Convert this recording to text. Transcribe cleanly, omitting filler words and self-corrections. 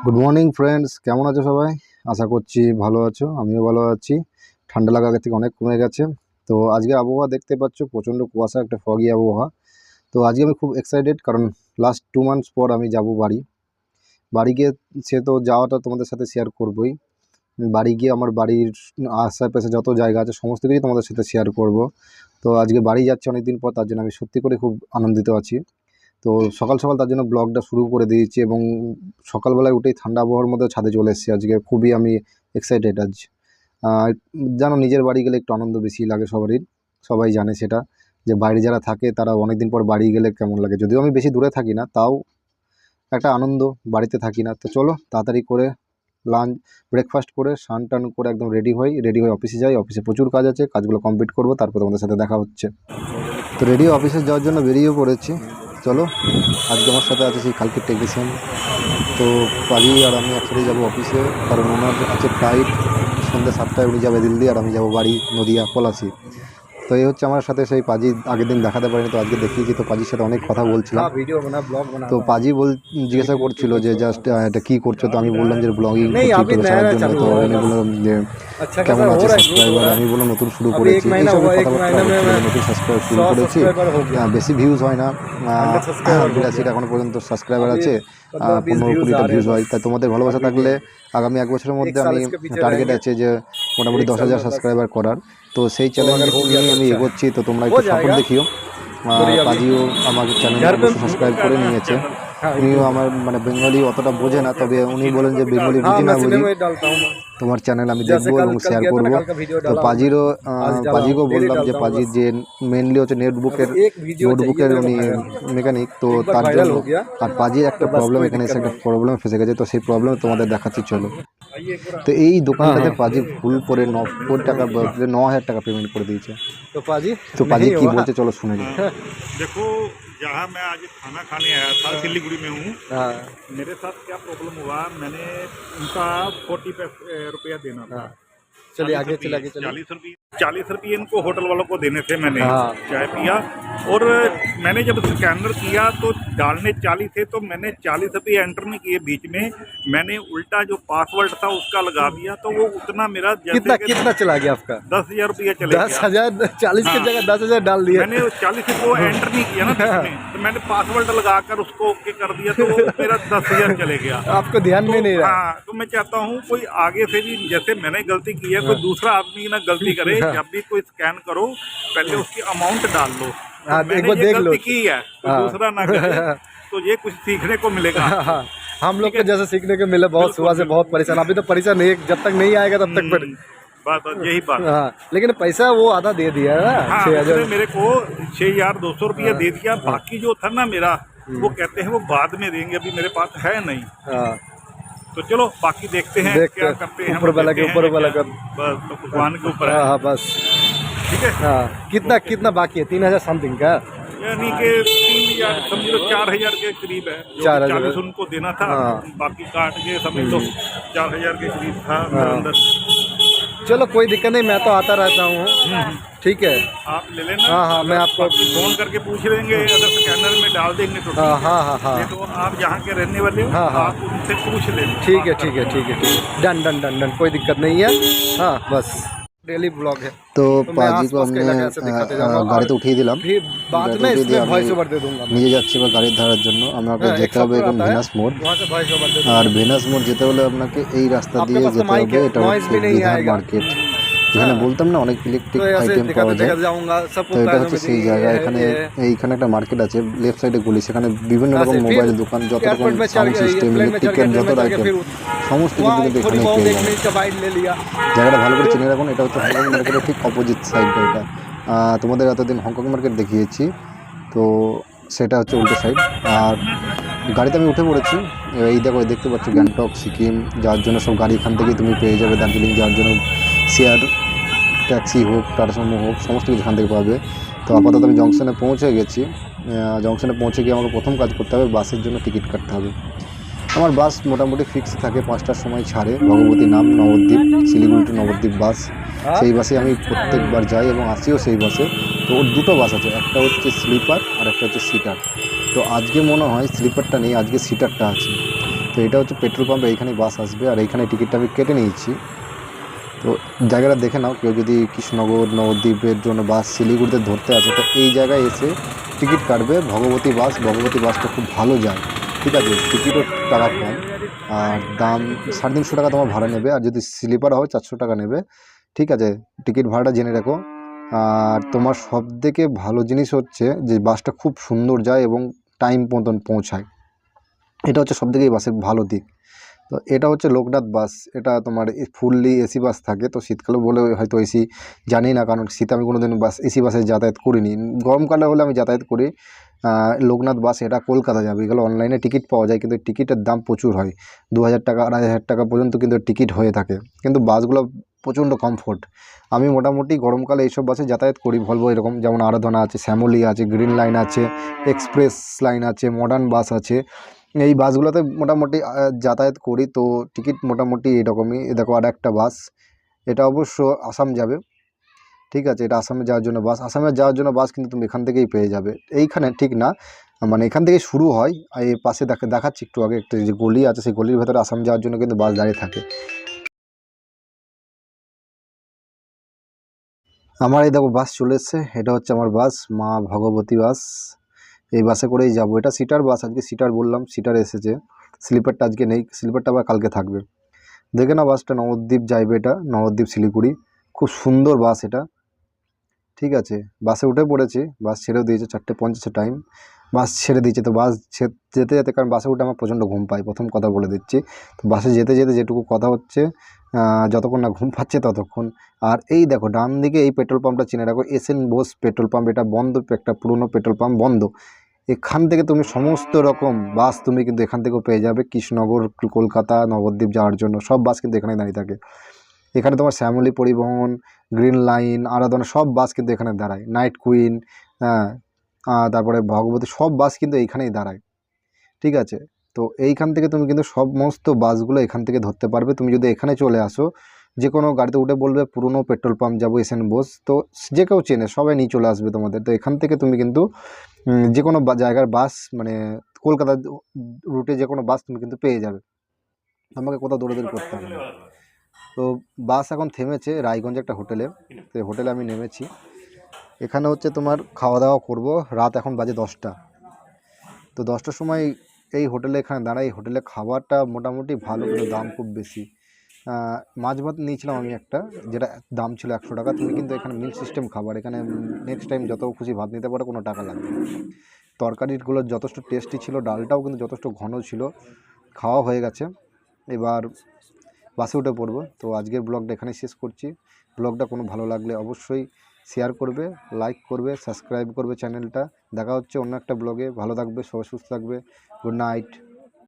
Good morning friends, কেমন আছো সবাই? আশা করছি ভালো আছো, আমিও ভালো আছি। ঠান্ডা লাগা থেকে অনেক কমে গেছে। তো আজকের আবহাওয়া দেখতে পাচ্ছ, প্রচণ্ড কুয়াশা, একটা ফগি আবহাওয়া। তো আজকে আমি খুব এক্সাইটেড, কারণ লাস্ট 2 মান্থস পর আমি যাব বাড়ি। বাড়ি গিয়ে সে তো যাওয়াটা তোমাদের সাথে শেয়ার করবই। বাড়ি গিয়ে আমার বাড়ির আশেপাশে যত জায়গা আছে সমস্ত কিছুই তোমাদের সাথে শেয়ার করব। তো আজকে বাড়ি যাচ্ছি অনেকদিন পর, তার জন্য আমি সত্যি করে খুব আনন্দিত আছি। তো সকাল সকাল তার জন্য ব্লগটা শুরু করে দিয়েছি, এবং সকালবেলায় উঠেই ঠান্ডা আবহাওয়ার মধ্যে ছাদে চলে এসেছি। আজকে খুবই আমি এক্সাইটেড আজ। জানো, নিজের বাড়ি গেলে একটু আনন্দ বেশি লাগে সবারই, সবাই জানে সেটা, যে বাইরে যারা থাকে তারা অনেক দিন পর বাড়ি গেলে কেমন লাগে। যদিও আমি বেশি দূরে থাকি না, তাও একটা আনন্দ, বাড়িতে থাকি না। তো চলো তাড়াতাড়ি করে লাঞ্চ ব্রেকফাস্ট করে স্নান টান করে একদম রেডি হয়ে অফিসে যাই। অফিসে প্রচুর কাজ আছে, কাজগুলো কমপ্লিট করবো, তারপর তোমাদের সাথে দেখা হচ্ছে। তো রেডি অফিসে যাওয়ার জন্য বেরিয়ে পড়েছি। চলো, আজকে আমার সাথে আছে সেই কালকের টেকনিশিয়ান। তো পাজি আর আমি একসাথে যাবো অফিসে, কারণ ওনার আছে ফ্লাইট সন্ধ্যা 7টায়। উনি যাবে দিল্লি, আর আমি যাবো বাড়ি নদিয়া পলাশি। তো এই হচ্ছে আমার সাথে সেই পাজি। আগের দিন দেখাতে পারিনি, তো আজকে দেখিয়েছি। তো পাজির সাথে অনেক কথা বলছিলাম। তো পাজি জিজ্ঞাসা করছিল যে জাস্ট এটা কী করছো। তো আমি বললাম যে ব্লগিং করছি তোকে ছাড়ার জন্য। তো উনি বললাম যে কেমন আছে সাবস্ক্রাইবার। আমি বললাম নতুন শুরু করেছি, এইসব কথাবার্তা হচ্ছিল যে নতুন সাবস্ক্রাইবার শুরু করেছি, বেশি ভিউজ হয় না, 82টা এখনো পর্যন্ত সাবস্ক্রাইবার আছে, 15-20টা ভিউজ হয়। তাই তোমাদের ভালোবাসা থাকলে আগামী 1 বছরের মধ্যে আমি টার্গেট আছে যে মোটামুটি 10,000 সাবস্ক্রাইবার করার। তো সেই চ্যালেঞ্জ নিয়ে আমি এগোচ্ছি। তো তোমরা একটু সাপোর্ট দেখিও। পাজিও আমাকে চ্যানেল অবশ্যই সাবস্ক্রাইব করে নিয়েছে। উনিও আমার মানে বেঙ্গলি অতটা বোঝে না, তবে উনি বলেন যে বেঙ্গলি বুঝি না বুঝি, তোমার চ্যানেল আমি দেখবো এবং শেয়ার করবো। তো পাজিকেও বললাম যে পাজি যে মেনলি হচ্ছে নোটবুকের উনি মেকানিক। তো তার জন্য আর পাজির একটা প্রবলেম, এখানে এসে একটা প্রবলেম ফেসে গেছে। তো সেই প্রবলেম তোমাদের দেখাচ্ছি, চলো। তো এই দোকানটাতে পাজি ভুল করে 90 টাকা বদলে 9,000 টাকা পেমেন্ট করে দিয়েছে। তো পাজি কি বলছে চলো শুনে নিই। देखो, जहाँ मैं आज खाना खाने आया था सिलीगुड़ी में हूँ। मेरे साथ क्या प्रॉब्लम हुआ, मैंने उनका 40 रुपया देना था। चलिए आगे चलिए 40 रुपये इनको होटल वालों को देने थे। मैंने चाय पिया और मैंने जब स्कैनर किया तो डालने 40 थे, तो मैंने 40 रुपये एंटर नहीं किए। बीच में मैंने उल्टा जो पासवर्ड था उसका लगा दिया, तो वो उतना मेरा कितना चला गया आपका? 10,000 रुपया चले गया। 10,000 40 की जगह 10,000 डाल दिया। मैंने 40 को एंटर नहीं किया ना बीच में, तो मैंने पासवर्ड लगाकर उसको ओके कर दिया, तो मेरा 10,000 चले गया। आपको ध्यान में नहीं रहा। हाँ, तो मैं चाहता हूँ कोई आगे से भी, जैसे मैंने गलती की है, कोई दूसरा आदमी ना गलती करे। जब भी कोई स्कैन करो पहले उसकी अमाउंट डाल लो। तो मैंने ये गलती की है, तो दूसरा ना करे, तो ये कुछ सीखने को मिलेगा। हम लोग को जैसे सीखने को मिला, बहुत सुबह से बहुत परेशान। अभी तो परेशान नहीं, जब तक नहीं आएगा तब तक बात यही बात। हाँ, लेकिन पैसा वो आधा दे दिया है ना। हाँ, मेरे को 6,200 रुपया दे दिया। बाकी जो था ना मेरा, वो कहते हैं वो बाद में देंगे, अभी मेरे पास है नहीं। तो चलो बाकी देखते हैं क्या करते हैं। ऊपर वाला के बस तो भगवान के ऊपर है। हाँ बस ठीक है। कितना बाकी है? 3,000 समथिंग का, यानी कि 3,000 समझ लो 4,000 के करीब है। 40 उनको देना था, बाकी काट के समझ लो 4,000 के करीब था अंदर। चलो कोई दिक्कत नहीं, मैं तो आता रहता हूँ। ठीक है, आप ले लेना। हाँ, मैं आपको फोन करके पूछ लेंगे, अगर स्कैनर में डाल देंगे तो हाँ। तो आप जहाँ के रहने वाले हो, आप उनसे पूछ लेना। ठीक है। डन, कोई दिक्कत नहीं है। हाँ बस डेली ब्लॉग है। तो पाजी को हमने গাড়িতে উঠিয়ে দিলাম। নিয়ে যাচ্ছি বা গাড়ির ধারার জন্য। আমাকে যেতে হবে এখন ভেনাস মোড়। আর ভেনাস মোড় যেতে হলে আপনাকে এই রাস্তা দিয়ে যেতে হবে। এটা হচ্ছে বিধার মার্কেট, যেখানে বলতাম না অনেক ইলেকট্রিক আইটেম পাওয়া যায়। তো এটা হচ্ছে সেই জায়গা। এইখানে একটা মার্কেট আছে, লেফট সাইডে গলি, সেখানে বিভিন্ন রকম মোবাইল দোকান, যত রকম সাউন্ড সিস্টেম, ইলেকট্রিকের যত আইটেম সমস্ত কিছু কিন্তু এখানে পেয়ে যাবেন। জায়গাটা ভালো করে চিনে রাখুন। এটা হচ্ছে হংকং মার্কেটের ঠিক অপোজিট সাইডটা। এটা তোমাদের এতদিন হংকং মার্কেট দেখিয়েছি, তো সেটা হচ্ছে উল্টো সাইড। আর গাড়িতে আমি উঠে পড়েছি। এই দেখতে পাচ্ছ গ্যাংটক সিকিম যাওয়ার জন্য সব গাড়ি এখান থেকেই তুমি পেয়ে যাবে। দার্জিলিং যাওয়ার জন্য শেয়ার ট্যাক্সি হোক, টাটা সুমো হোক, সমস্ত কিছু এখান থেকে পাবে। তো আপাতত আমি জংশনে পৌঁছে গেছি। জংশনে পৌঁছে গিয়ে আমাকে প্রথম কাজ করতে হবে, বাসের জন্য টিকিট কাটতে হবে। আমার বাস মোটামুটি ফিক্স থাকে, 5টার সময় ছাড়ে। ভগবতী নাম নবদ্বীপ, শিলিগুড়ি টু নবদ্বীপ বাস। সেই বাসে আমি প্রত্যেকবার যাই এবং আসিও সেই বাসে। তো ওর দুটো বাস আছে, একটা হচ্ছে স্লিপার আর একটা হচ্ছে সিটার। তো আজকে মনে হয় স্লিপারটা নেই, আজকে সিটারটা আছে। তো এটা হচ্ছে পেট্রোল পাম্প, এইখানে বাস আসবে আর এইখানে টিকিটটা আমি কেটে নিয়েছি। তো জায়গাটা দেখে নাও, কেউ যদি কৃষ্ণনগর নবদ্বীপের জন্য বাস শিলিগুড়িতে ধরতে আছে তো এই জায়গায় এসে টিকিট কাটবে। ভগবতী বাসটা খুব ভালো যায়, ঠিক আছে, টিকিটও টাকা কম আর দাম 350 টাকা তোমার ভাড়া নেবে, আর যদি স্লিপার হয় 400 টাকা নেবে, ঠিক আছে। টিকিট ভাড়াটা জেনে রাখো। আর তোমার সবথেকে ভালো জিনিস হচ্ছে যে বাসটা খুব সুন্দর যায় এবং টাইম মতন পৌঁছায়, এটা হচ্ছে সবথেকে এই বাসের ভালো দিক। তো এটা হচ্ছে লোকনাথ বাস, এটা তোমার ফুললি এসি বাস থাকে। তো শীতকালে বলে হয়তো এসি জানি না, কারণ শীতে আমি কোনোদিন এসি বাসে যাতায়াত করিনি, গরমকালে হলে আমি যাতায়াত করি। লোকনাথ বাস, এটা কলকাতা যাবে, এগুলো অনলাইনে টিকিট পাওয়া যায়, কিন্তু টিকিটের দাম প্রচুর হয়, 2000 টাকা 2500 টাকা পর্যন্ত কিন্তু টিকিট হয়ে থাকে। কিন্তু বাসগুলো প্রচণ্ড কমফোর্ট। আমি মোটামুটি গরমকালে এইসব বাসে যাতায়াত করি, ভলভো এরকম, যেমন আরাধনা আছে, শ্যামলী আছে, গ্রিন লাইন আছে, এক্সপ্রেস লাইন আছে, মডার্ন বাস আছে, এই বাসগুলোতে মোটামুটি যাতায়াত করি। তো টিকিট মোটামুটি এরকমই। দেখো আর একটা বাস, এটা অবশ্য আসাম যাবে, ঠিক আছে, এটা আসামে যাওয়ার জন্য বাস। আসামে যাওয়ার জন্য বাস কিন্তু তুমি এখান থেকেই পেয়ে যাবে, এইখানে ঠিক না, মানে এখান থেকে শুরু হয়। আর এই পাশে দেখাচ্ছি একটু আগে, একটা যে গলি আছে সেই গলির ভেতরে আসাম যাওয়ার জন্য কিন্তু বাস দাঁড়িয়ে থাকে। আমার এই দেখো বাস চলে এসছে, এটা হচ্ছে আমার বাস, মা ভগবতী বাস। এই বাসে করেই যাব, এটা সিটার বাস, আজকে সিটার বললাম, সিটার এসেছে, স্লিপারটা আজকে নেই, স্লিপারটা আবার কালকে থাকবে। দেখে না বাসটা নবদ্বীপ যাইবে, এটা নবদ্বীপ শিলিগুড়ি, খুব সুন্দর বাস এটা, ঠিক আছে। বাসে উঠে পড়েছি, বাস ছেড়েও দিয়েছে, 4:50 টাইম, বাস ছেড়ে দিয়েছে। তো বাস যেতে যেতে, কারণ বাসে উঠে আমার প্রচণ্ড ঘুম পায়, প্রথম কথা বলে দিচ্ছি। তো বাসে যেতে যেতে যেটুকু কথা হচ্ছে, যতক্ষণ না ঘুম পাচ্ছে ততক্ষণ। আর এই দেখো ডান দিকে এই পেট্রোল পাম্পটা চিনে রাখো, এসএন বোস পেট্রোল পাম্প, এটা বন্ধ, একটা পুরনো পেট্রোল পাম্প বন্ধ। এখান থেকে তুমি সমস্ত রকম বাস তুমি কিন্তু এখান থেকেও পেয়ে যাবে, কৃষ্ণনগর, কলকাতা, নবদ্বীপ যাওয়ার জন্য সব বাস কিন্তু এখানে দাঁড়িয়ে থাকে। এখানে তোমার শ্যামলী পরিবহন, গ্রিন লাইন, আরাধনা সব বাস কিন্তু এখানে দাঁড়ায়, নাইট কুইন, হ্যাঁ, তারপরে ভগবতী, সব বাস কিন্তু এইখানেই দাঁড়ায়, ঠিক আছে। তো এইখান থেকে তুমি কিন্তু সমস্ত বাসগুলো এখান থেকে ধরতে পারবে। তুমি যদি এখানে চলে আসো, যে কোনো গাড়িতে উঠে বলবে পুরনো পেট্রোল পাম্প যাবো এসএন বোস, তো যে কেউ চেনে, সবাই নিয়ে চলে আসবে তোমাদের। তো এখান থেকে তুমি কিন্তু যে কোনো জায়গার বাস, মানে কলকাতা রুটে যে কোনো বাস তুমি কিন্তু পেয়ে যাবে, আমাকে কোথাও দৌড়াদৌড়ি করতে হবে না। তো বাস এখন থেমেছে রায়গঞ্জে একটা হোটেলে, তো এই হোটেলে আমি নেমেছি। এখানে হচ্ছে তোমার খাওয়া দাওয়া করব, রাত এখন বাজে 10টা। তো 10টার সময় এই হোটেলে এখানে দাঁড়াই, এই হোটেলে খাবারটা মোটামুটি ভালো, কিন্তু দাম খুব বেশি। মাছ ভাত নিয়েছিলাম আমি একটা, যেটা দাম ছিল 100 টাকা। তুমি কিন্তু এখানে মিল সিস্টেম খাবার, এখানে নেক্সট টাইম যত খুশি ভাত নিতে পারো, কোনো টাকা লাগবে না। তরকারিগুলো যথেষ্ট টেস্টি ছিল, ডালটাও কিন্তু যথেষ্ট ঘন ছিল। খাওয়া হয়ে গেছে, এবার বাসে উঠে পড়বো। তো আজকের ব্লগটা এখানেই শেষ করছি। ব্লগটা কোনো ভালো লাগলে অবশ্যই শেয়ার করবে, লাইক করবে, সাবস্ক্রাইব করবে চ্যানেলটা। দেখা হচ্ছে অন্য একটা ব্লগে, ভালো থাকবে, সবাই সুস্থ থাকবে, গুড নাইট।